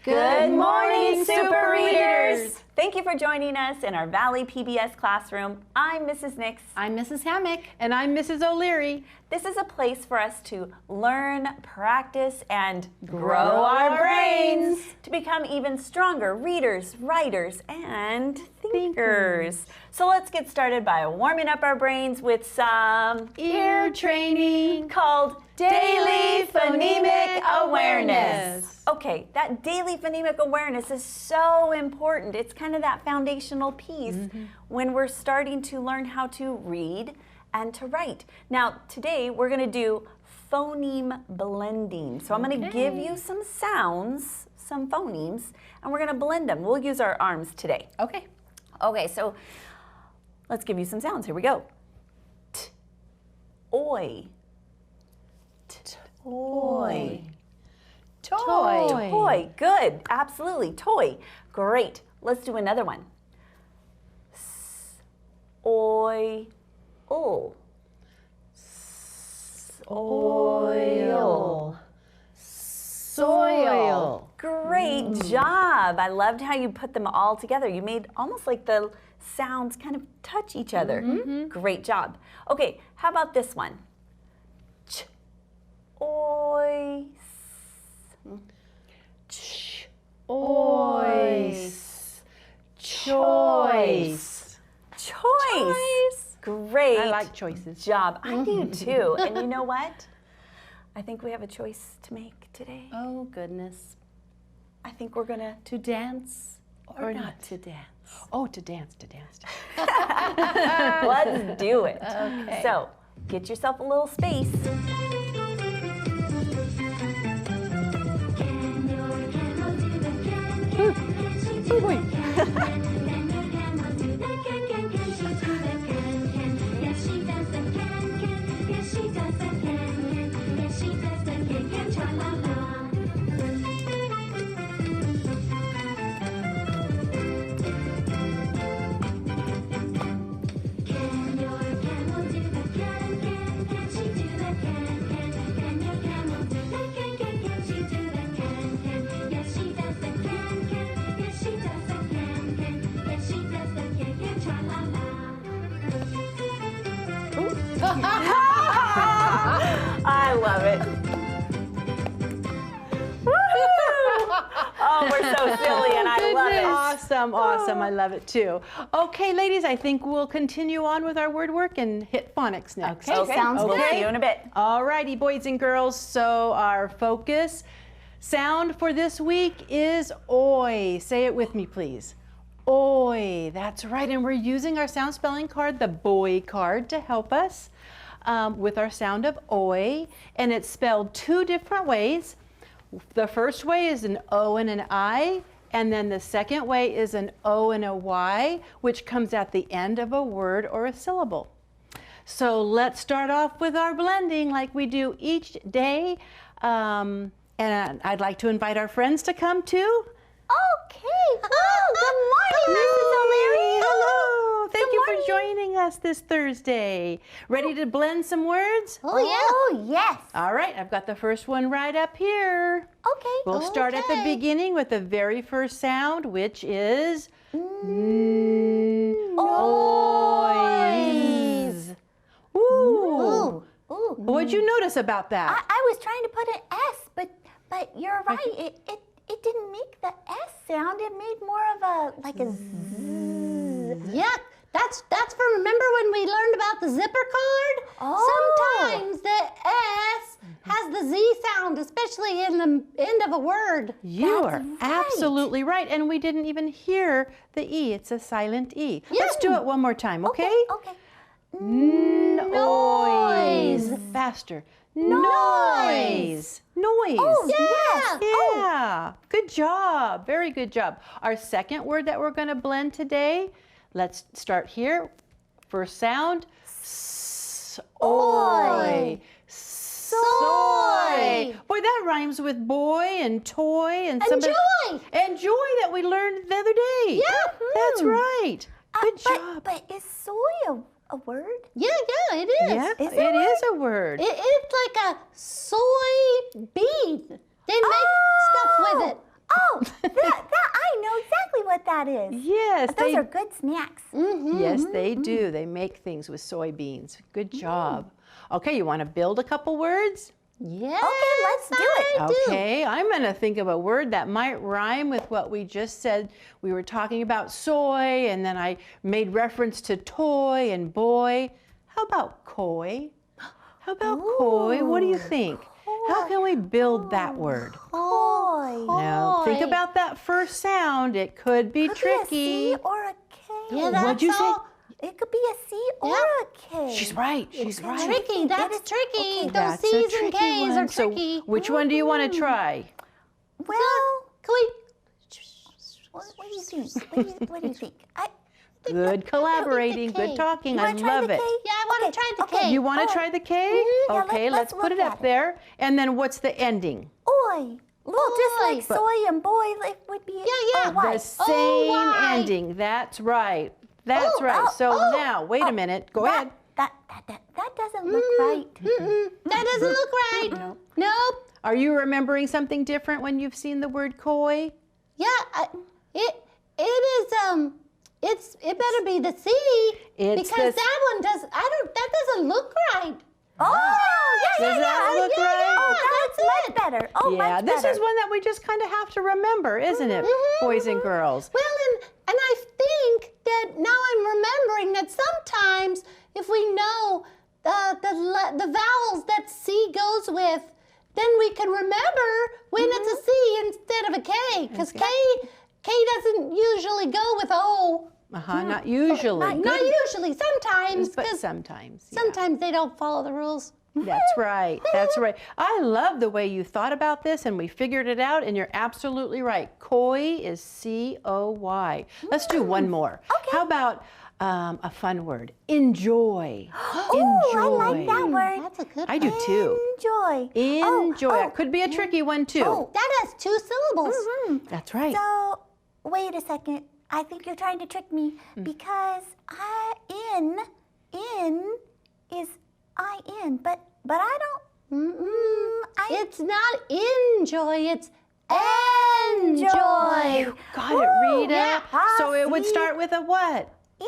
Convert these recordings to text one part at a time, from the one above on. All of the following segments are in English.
Good morning, Super Readers! Thank you for joining us in our Valley PBS classroom. I'm Mrs. Nix. I'm Mrs. Hammock. And I'm Mrs. O'Leary. This is a place for us to learn, practice, and grow our brains to become even stronger readers, writers, and thinkers. So let's get started by warming up our brains with some ear training called Daily Phonemic Awareness. Okay, that daily phonemic awareness is so important. It's kind of that foundational piece when we're starting to learn how to read and to write. Now, today we're going to do phoneme blending. So I'm going to give you some sounds, some phonemes, and we're going to blend them. We'll use our arms today. Okay. Okay, so let's give you some sounds. Here we go. T, oi. Toy. Toy. Toy. Good. Absolutely. Toy. Great. Let's do another one. S, oi, ul. Oil. Soil. Great job. I loved how you put them all together. You made almost like the sounds kind of touch each other. Great job. Okay, how about this one? Ch, oi, Ch, ois. Choice. choice. Great. I like choices. Job. I do too. And you know what? I think we have a choice to make today. Oh, goodness. I think we're gonna To dance Or not not. to dance? Oh, to dance, to dance. let's do it. Okay. So get yourself a little space. Oh boy. I love it. Oh, we're so silly and I love it. Awesome, awesome. I love it too. Okay, ladies, I think we'll continue on with our word work and hit phonics next. Okay, sounds we'll good. see you in a bit. All righty, boys and girls. So our focus sound for this week is oi. Say it with me, please. Oi. That's right. And we're using our sound spelling card, the boy card, to help us with our sound of oi. And it's spelled two different ways. The first way is an O and an I. And then the second way is an O and a Y, which comes at the end of a word or a syllable. So let's start off with our blending like we do each day. And I'd like to invite our friends to come too. Okay. Oh, good morning, Mrs. O'Leary. Hello. Thank you for joining us this Thursday. Ready to blend some words? Oh, yeah. Oh, yes. All right, I've got the first one right up here. Okay. We'll start at the beginning with the very first sound, which is noise. Ooh. Ooh. What'd you notice about that? I was trying to put an S, but you're right. It didn't make the S sound. It made more of a zzz. Yeah, that's from, remember when we learned about the zipper card? Oh. Sometimes the S has the Z sound, especially in the end of a word. You That's are right. absolutely right. And we didn't even hear the E. It's a silent E. Let's do it one more time, okay? Okay. Noise. Faster. Noise. Noise. Oh, Yeah. Yeah. Good job. Very good job. Our second word that we're going to blend today, let's start here. First sound. Soy. Soy. Boy, that rhymes with boy and toy and somebody. joy. And joy that we learned the other day. Yeah. That's right. Good job. But is soy a word? Yeah, it is. Yeah, Is it it is a word. It's like a soy bean. They make stuff with it. Oh, that is. Yes, Those are good snacks. Yes, they do. They make things with soybeans. Good job. Okay, you want to build a couple words? Yes, Okay, let's do it. I do. Okay, I'm going to think of a word that might rhyme with what we just said. We were talking about soy, and then I made reference to toy and boy. How about coy? How about coy? What do you think? How can we build that word? Coy. Now, think Coy. about that first sound. It could be Could tricky. be a C or a K. Yeah, that's What'd you say? all. It could be a C or a K. She's right. She's right. Tricky. That's is- tricky. okay. Those That's a C's and tricky K's one. are So tricky. which one do you want to try? Well, Can we? what do you think? What do you think? Good collaborating, K. good talking. You I wanna try love the it. K? Yeah, I want to try the K. You want to Oh. try the K? Yeah, Okay, let's let's put it look up at it. there. And then what's the ending? Oi. Well, just like But- soy and boy, like would be Yeah. The same why? ending. That's right. That's Oh, right. oh, So oh, now, wait a minute. Go ahead. That doesn't look right. That doesn't look right. Nope. Are you remembering something different when you've seen the word coy? Yeah, it it better be the C It's because the- that one that doesn't look right. Oh, yeah, Does that look right? Oh, that's much better. Oh, Yeah, much this better. is one that we just kind of have to remember, isn't it, boys and girls? Well, and I think that now I'm remembering that sometimes if we know the vowels that C goes with, then we can remember when it's a C instead of a K, because K doesn't usually go with O. Not usually. Not usually. Sometimes, But because sometimes. Yeah. sometimes they don't follow the rules. That's right. That's right. I love the way you thought about this and we figured it out, and you're absolutely right. Coy is C-O-Y. Let's do one more. Okay. How about a fun word? Enjoy. Oh, I like that word. That's a good I do one. too. Enjoy. Enjoy. Oh, It could be a tricky one too. Oh. That has 2 syllables. That's right. So, wait a second. I think you're trying to trick me because in is I-N, but I don't. It's not enjoy, it's enjoy. Got it, Rita. yeah. So it would See? start with a what? E.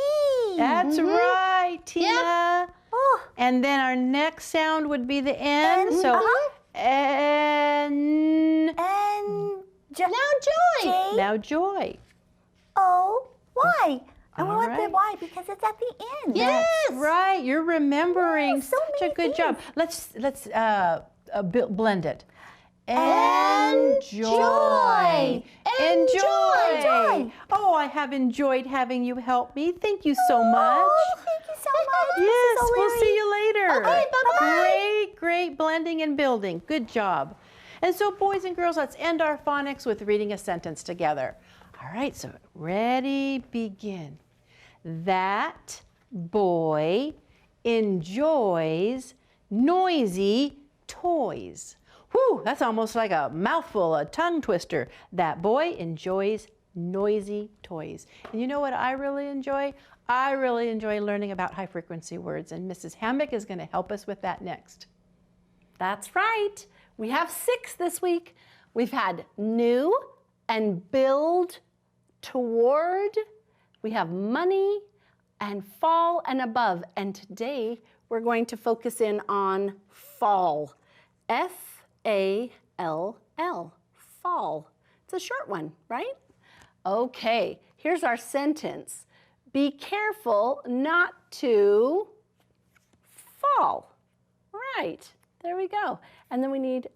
That's right, Tina. Oh, And then our next sound would be the N. N, So uh-huh. N. and Now joy. J Now joy. O Y. And we All want the right. Y because it's at the end. Yes. Right, you're remembering Yeah, so such a many good job. Let's blend it. Enjoy. Enjoy. Oh, I have enjoyed having you help me. Thank you so much. Oh, thank you so much. Yes, Mrs. we'll see O'Leary. you later. Okay, bye-bye. Great blending and building. Good job. And so, boys and girls, let's end our phonics with reading a sentence together. All right, so ready, begin. That boy enjoys noisy toys. Whew, that's almost like a mouthful, a tongue twister. That boy enjoys noisy toys. And you know what I really enjoy? I really enjoy learning about high frequency words, and Mrs. Hammock is going to help us with that next. That's right. We have 6 this week. We've had new and build, toward. We have money and fall and above. And today we're going to focus in on fall. F-A-L-L. Fall. It's a short one, right? Okay, here's our sentence. Be careful not to fall. Right, there we go. And then we need,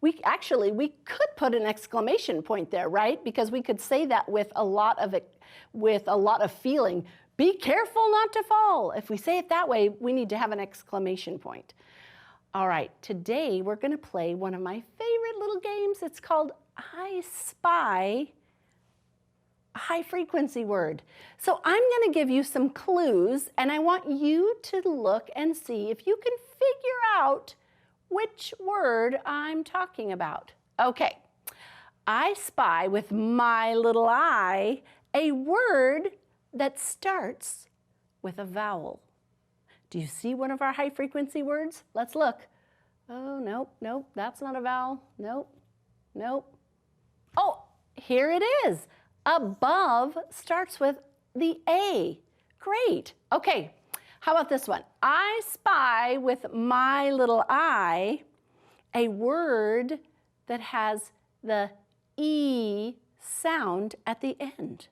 we could put an exclamation point there, right? Because we could say that with a lot of feeling. Be careful not to fall. If we say it that way, we need to have an exclamation point. All right, today we're gonna play one of my favorite little games. It's called I Spy a High Frequency Word. So I'm gonna give you some clues, and I want you to look and see if you can figure out which word I'm talking about. Okay, I spy with my little eye a word that starts with a vowel. Do you see one of our high frequency words? Let's look. Oh, nope, that's not a vowel. Nope. Oh, here it is. Above starts with the A. Great. Okay, how about this one? I spy with my little eye a word that has the E sound at the end.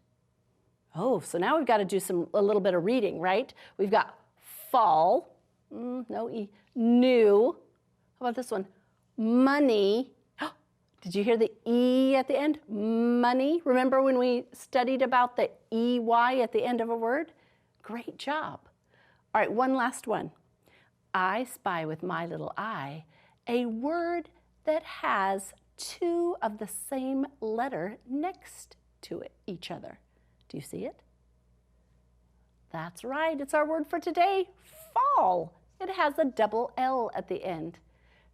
Oh, so now we've got to do a little bit of reading, right? We've got fall, no E, new. How about this one? Money. Did you hear the E at the end? Money. Remember when we studied about the EY at the end of a word? Great job. All right, one last one. I spy with my little eye a word that has two of the same letter next to each other. Do you see it? That's right, it's our word for today, fall. It has a double L at the end.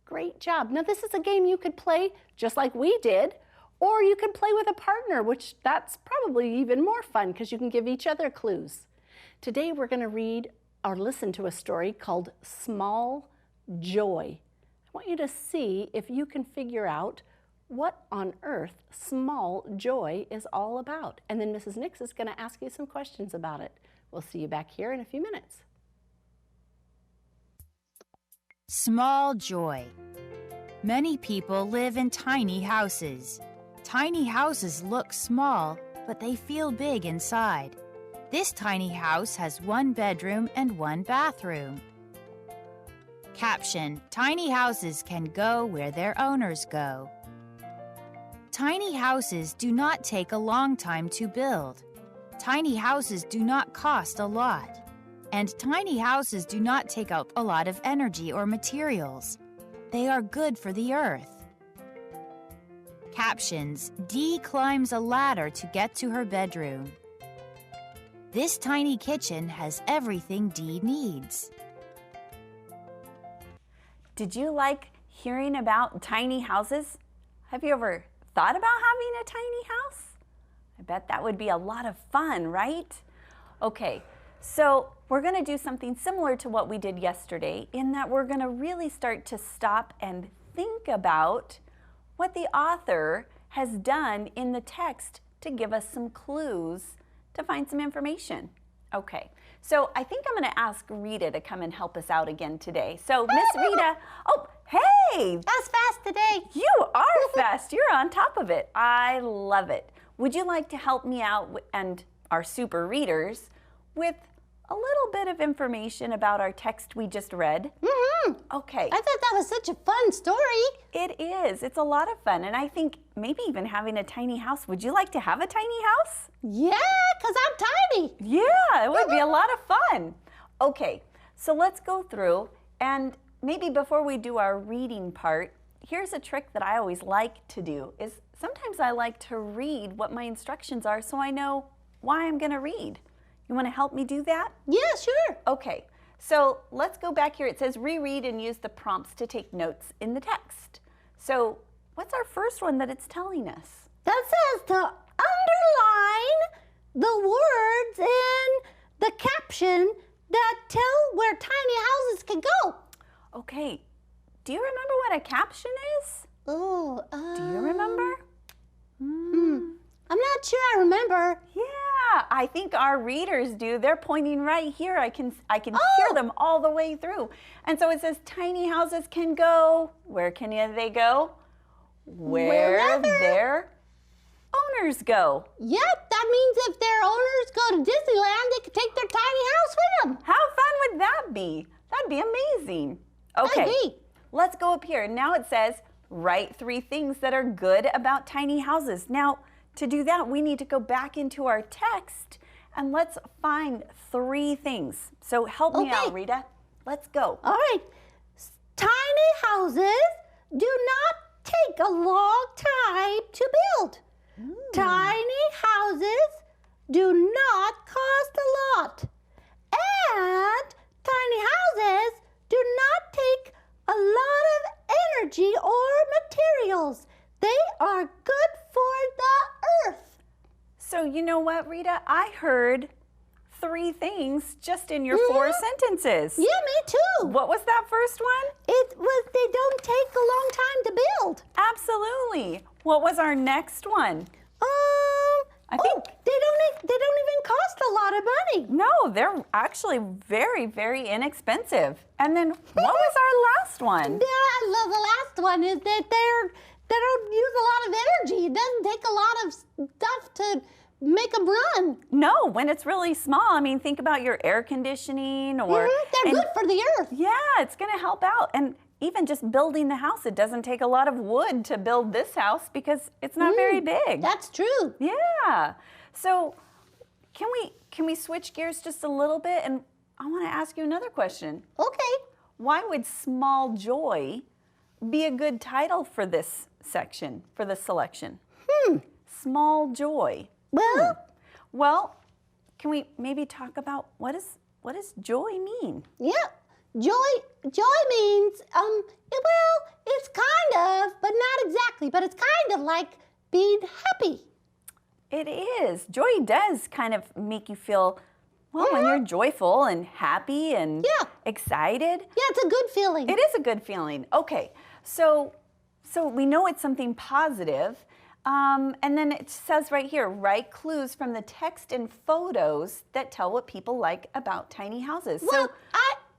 Great job. Now this is a game you could play just like we did, or you could play with a partner, which that's probably even more fun because you can give each other clues. Today we're going to read or listen to a story called Small Joy. I want you to see if you can figure out what on earth small joy is all about. And then Mrs. Nix is going to ask you some questions about it. We'll see you back here in a few minutes. Small joy. Many people live in tiny houses. Tiny houses look small, but they feel big inside. This tiny house has 1 bedroom and 1 bathroom. Caption: Tiny houses can go where their owners go. Tiny houses do not take a long time to build. Tiny houses do not cost a lot. And tiny houses do not take up a lot of energy or materials. They are good for the earth. Captions: Dee climbs a ladder to get to her bedroom. This tiny kitchen has everything Dee needs. Did you like hearing about tiny houses? Have you ever thought about having a tiny house? I bet that would be a lot of fun, right? Okay, so we're going to do something similar to what we did yesterday in that we're going to really start to stop and think about what the author has done in the text to give us some clues to find some information. Okay, so I think I'm going to ask Rita to come and help us out again today. So Miss Rita, oh, hey! That's fast today. You are fast. You're on top of it. I love it. Would you like to help me out and our super readers with a little bit of information about our text we just read? Okay. I thought that was such a fun story. It is. It's a lot of fun. And I think maybe even having a tiny house. Would you like to have a tiny house? Yeah, because I'm tiny. Yeah, it would be a lot of fun. Okay, so let's go through, and maybe before we do our reading part, here's a trick that I always like to do, is sometimes I like to read what my instructions are so I know why I'm going to read. You want to help me do that? Yeah, sure. Okay, so let's go back here. It says reread and use the prompts to take notes in the text. So what's our first one that it's telling us? That says to underline the words in the caption that tell where tiny houses can go. Okay, do you remember what a caption is? Oh, Do you remember? I'm not sure I remember. Yeah, I think our readers do. They're pointing right here. I can hear them all the way through. And so it says tiny houses can go. Where can they go? Where their owners go. Yep, that means if their owners go to Disneyland, they could take their tiny house with them. How fun would that be? That'd be amazing. Okay, That'd be. let's go up here. Now it says write 3 things that are good about tiny houses. Now, to do that, we need to go back into our text and let's find 3 things. So help me out, Rita. Let's go. All right. Tiny houses do not take a long time to build. Tiny houses do not cost a lot. And tiny houses do not take a lot of energy or materials. They are good for the earth. So you know what, Rita? I heard 3 things just in your 4 sentences. Yeah, me too. What was that first one? It was they don't take a long time to build. Absolutely. What was our next one? I think They don't even cost a lot of money. no, they're actually very, very inexpensive. And then what was our last one? Yeah, I love the last one is that they don't use a lot of energy. It doesn't take a lot of stuff to make them run. No, when it's really small. I mean, think about your air conditioning or They're good for the earth. yeah, it's going to help out. And even just building the house, it doesn't take a lot of wood to build this house because it's not very big. That's true. Yeah. So can we switch gears just a little bit? And I want to ask you another question. Okay. Why would small joy be a good title for this section, for this selection? Small joy. Well, Well, can we maybe talk about what does joy mean? yeah. Joy means well, it's kind of, but not exactly, but it's kind of like being happy. It is. Joy does kind of make you feel, well, when you're joyful and happy and excited. Yeah, it's a good feeling. It is a good feeling. Okay, so we know it's something positive. And then it says right here, write clues from the text and photos that tell what people like about tiny houses. Well, so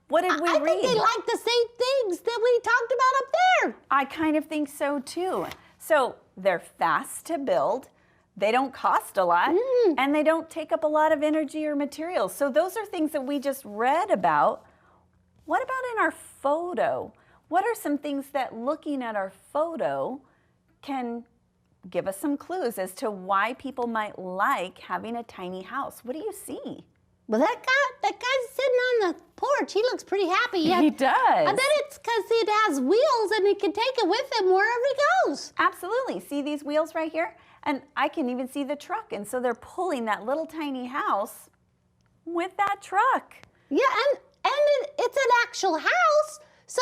what did we I read? think they like the same things that we talked about up there. I kind of think so too. So they're fast to build, they don't cost a lot, and they don't take up a lot of energy or materials. So those are things that we just read about. What about in our photo? What are some things that looking at our photo can give us some clues as to why people might like having a tiny house? What do you see? Well, that guy's sitting on the porch. He looks pretty happy. He does. I bet it's because it has wheels and he can take it with him wherever he goes. Absolutely. See these wheels right here? And I can even see the truck. And so they're pulling that little tiny house with that truck. Yeah, and it's an actual house. So,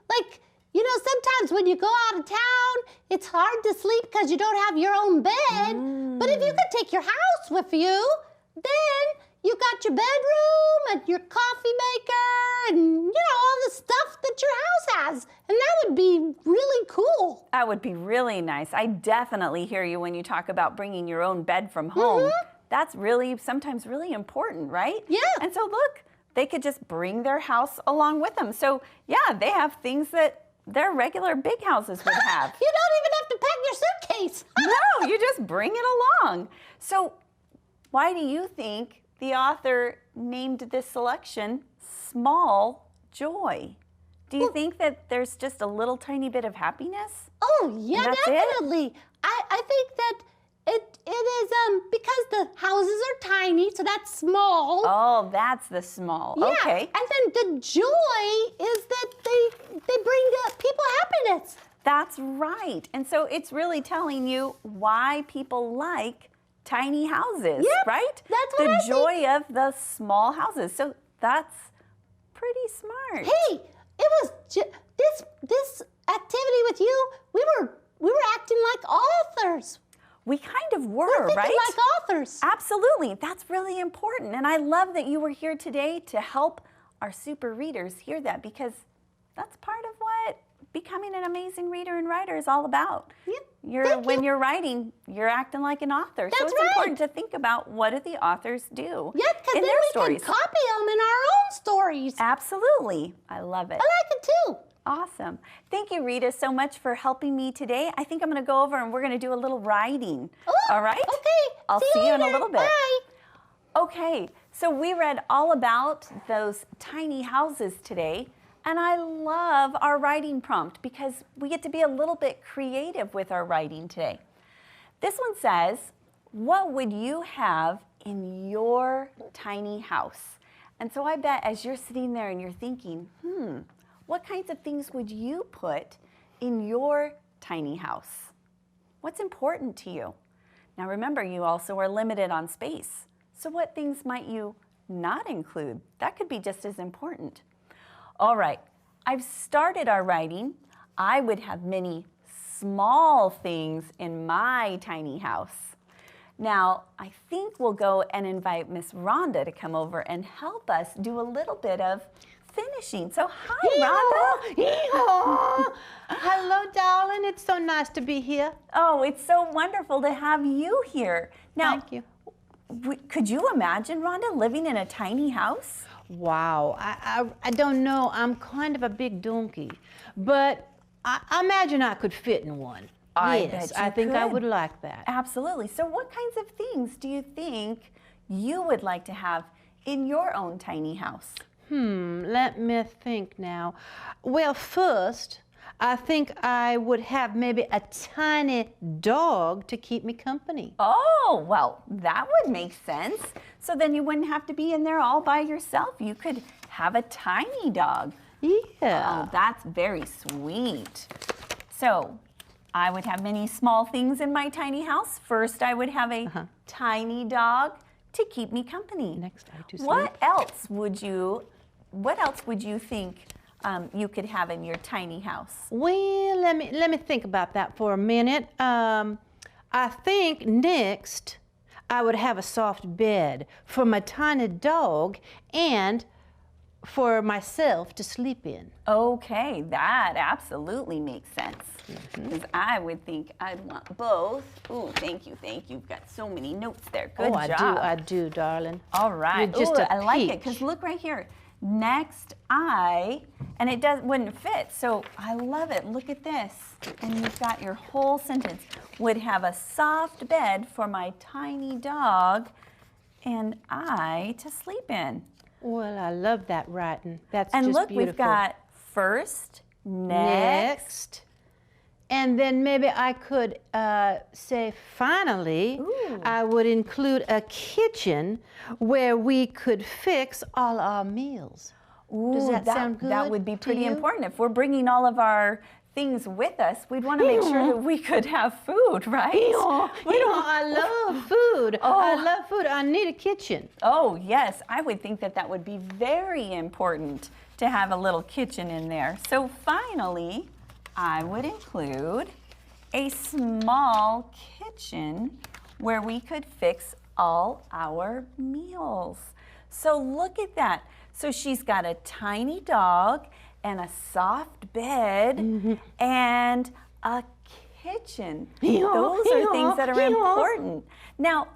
like, you know, sometimes when you go out of town, it's hard to sleep because you don't have your own bed. But if you could take your house with you, then you got your bedroom and your coffee maker and, you know, all the stuff that your house has. And that would be really cool. That would be really nice. I definitely hear you when you talk about bringing your own bed from home. That's really sometimes really important, right? Yeah. And so look, they could just bring their house along with them. So yeah, they have things that their regular big houses would have. You don't even have to pack your suitcase. No, you just bring it along. So why do you think the author named this selection Small Joy? Do you think that there's just a little tiny bit of happiness? Oh, yeah, And that's it? definitely. I think that it is because the houses are tiny, so that's small. Oh, that's the small. Yeah, Okay. and then the joy is that they bring the people happiness. That's right. And so it's really telling you why people like tiny houses, Yep, right? that's what the I think. joy of the small houses. So that's pretty smart. Hey, it was this activity with you. We were acting like authors. We kind of were, We're thinking right? like authors. Absolutely. That's really important. And I love that you were here today to help our super readers hear that, because that's part of what becoming an amazing reader and writer is all about. Yep. When you're writing, you're acting like an author. So That's it's right. important to think about, what do the authors do Yeah, because in then their we stories? can copy them in our own stories. Absolutely. I love it. I like it too. Awesome. Thank you, Rita, so much for helping me today. I think I'm going to go over and we're going to do a little writing. Oh, All right? okay. I'll see you in a later. little bit. Bye. Okay, so we read all about those tiny houses today, and I love our writing prompt because we get to be a little bit creative with our writing today. This one says, what would you have in your tiny house? And so I bet as you're sitting there and you're thinking, what kinds of things would you put in your tiny house? What's important to you? Now remember, you also are limited on space. So what things might you not include? That could be just as important. All right, I've started our writing. I would have many small things in my tiny house. Now, I think we'll go and invite Miss Rhonda to come over and help us do a little bit of finishing. So hi, Rhonda. Hello, darling. It's so nice to be here. Oh, it's so wonderful to have you here. Now, Thank you. Could you imagine, Rhonda, living in a tiny house? Wow. I don't know. I'm kind of a big donkey, but I imagine I could fit in one. I Yes, bet you I think I could. would like that. Absolutely. So what kinds of things do you think you would like to have in your own tiny house? Let me think now. Well, first, I think I would have maybe a tiny dog to keep me company. Oh, well, that would make sense. So then you wouldn't have to be in there all by yourself. You could have a tiny dog. Yeah. Oh, that's very sweet. So I would have many small things in my tiny house. First, I would have a tiny dog to keep me company. Next, I do sleep. What else would you think you could have in your tiny house? Well, let me think about that for a minute. I think next I would have a soft bed for my tiny dog and for myself to sleep in. Okay, that absolutely makes sense. Because I would think I'd want both. Ooh, thank you. You've got so many notes there. Good job. I do, darling. All right. You're just Ooh, a I like it peach. because look right here. Next, and it wouldn't fit. So I love it. Look at this. And you've got your whole sentence. Would have a soft bed for my tiny dog and I to sleep in. Well, I love that writing. That's And just look, beautiful. we've got first, next. And then maybe I could say finally, Ooh. I would include a kitchen where we could fix all our meals. Does Ooh, that sound good That would be to pretty you? important. If we're bringing all of our things with us, we'd want to make sure that we could have food, right? I love food. I love food. I need a kitchen. Oh, yes. I would think that would be very important to have a little kitchen in there. So finally, I would include a small kitchen where we could fix all our meals. So look at that. So she's got a tiny dog and a soft bed and a kitchen. Those are things that are important. Now,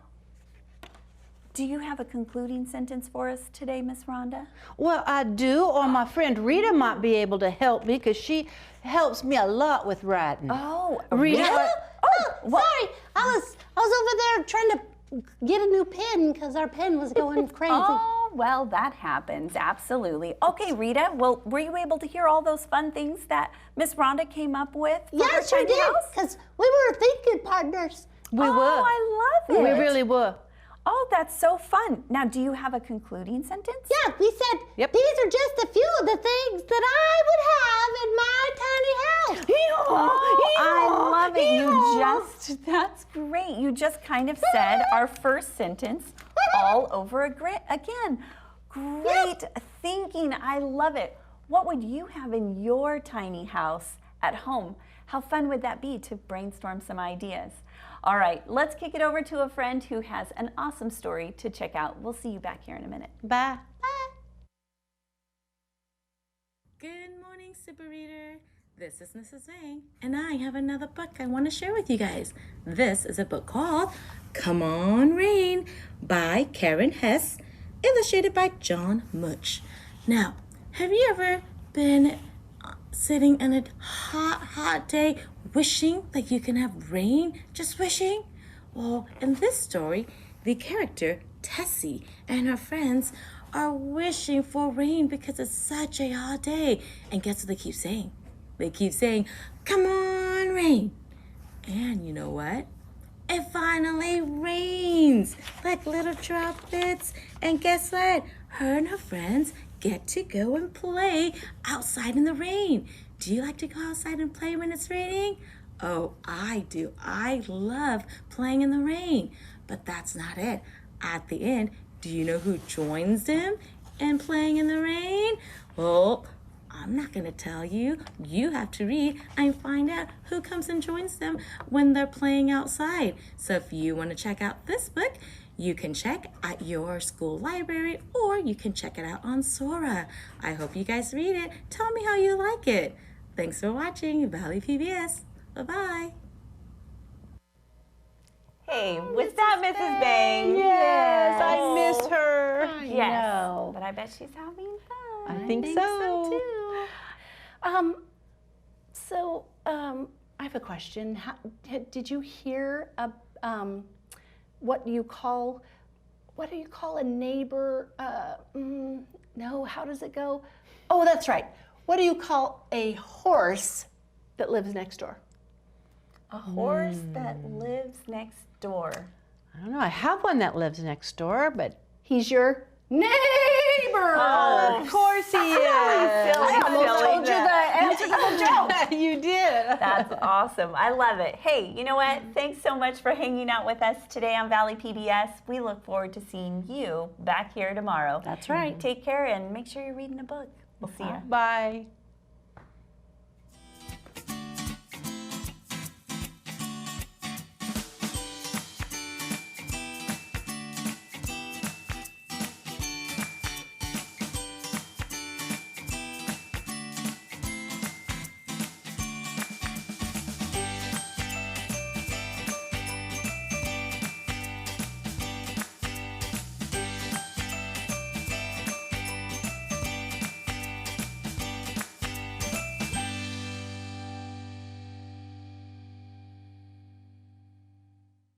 do you have a concluding sentence for us today, Miss Rhonda? Well, I do, or my friend Rita might be able to help me because she helps me a lot with writing. Oh, Rita. Sorry, I was over there trying to get a new pen because our pen was going crazy. Oh, well, that happens, absolutely. Okay, Rita, well, were you able to hear all those fun things that Miss Rhonda came up with for her Yes, you tiny did, house? because we were thinking partners. We were. I love it. We really were. Oh, that's so fun. Now, do you have a concluding sentence? Yeah, we said Yep. these are just a few of the things that I would have in my tiny house. Oh, I love it. That's great. You just kind of said our first sentence all over again. Great thinking. I love it. What would you have in your tiny house at home? How fun would that be to brainstorm some ideas? All right, let's kick it over to a friend who has an awesome story to check out. We'll see you back here in a minute. Bye. Good morning, Super Reader. This is Mrs. Wang, and I have another book I want to share with you guys. This is a book called Come On Rain by Karen Hess, illustrated by John Much. Now, have you ever been sitting on a hot day wishing that you can have rain? Just wishing? Well, in this story, the character, Tessie, and her friends are wishing for rain because it's such a hot day. And guess what they keep saying? They keep saying, come on, rain. And you know what? It finally rains like little droplets. And guess what? Her and her friends get to go and play outside in the rain. Do you like to go outside and play when it's raining? Oh, I do. I love playing in the rain. But that's not it. At the end, do you know who joins them in playing in the rain? Well, I'm not going to tell you. You have to read and find out who comes and joins them when they're playing outside. So if you want to check out this book, you can check at your school library, or you can check it out on Sora. I hope you guys read it. Tell me how you like it. Thanks for watching Valley PBS. Bye-bye. Hey, was that Mrs. Bang? Yes, I missed her. Yes, know. but I bet she's having fun. I think so. too. I have a question. Did you hear what do you call a neighbor? No, how does it go? Oh, that's right. What do you call a horse that lives next door? A horse that lives next door. I don't know. I have one that lives next door, but He's your neighbor. of course he is. I almost told you the answer to the joke. You did. That's awesome. I love it. Hey, you know what? Thanks so much for hanging out with us today on Valley PBS. We look forward to seeing you back here tomorrow. That's right. Take care and make sure you're reading a book. We'll see you. Bye.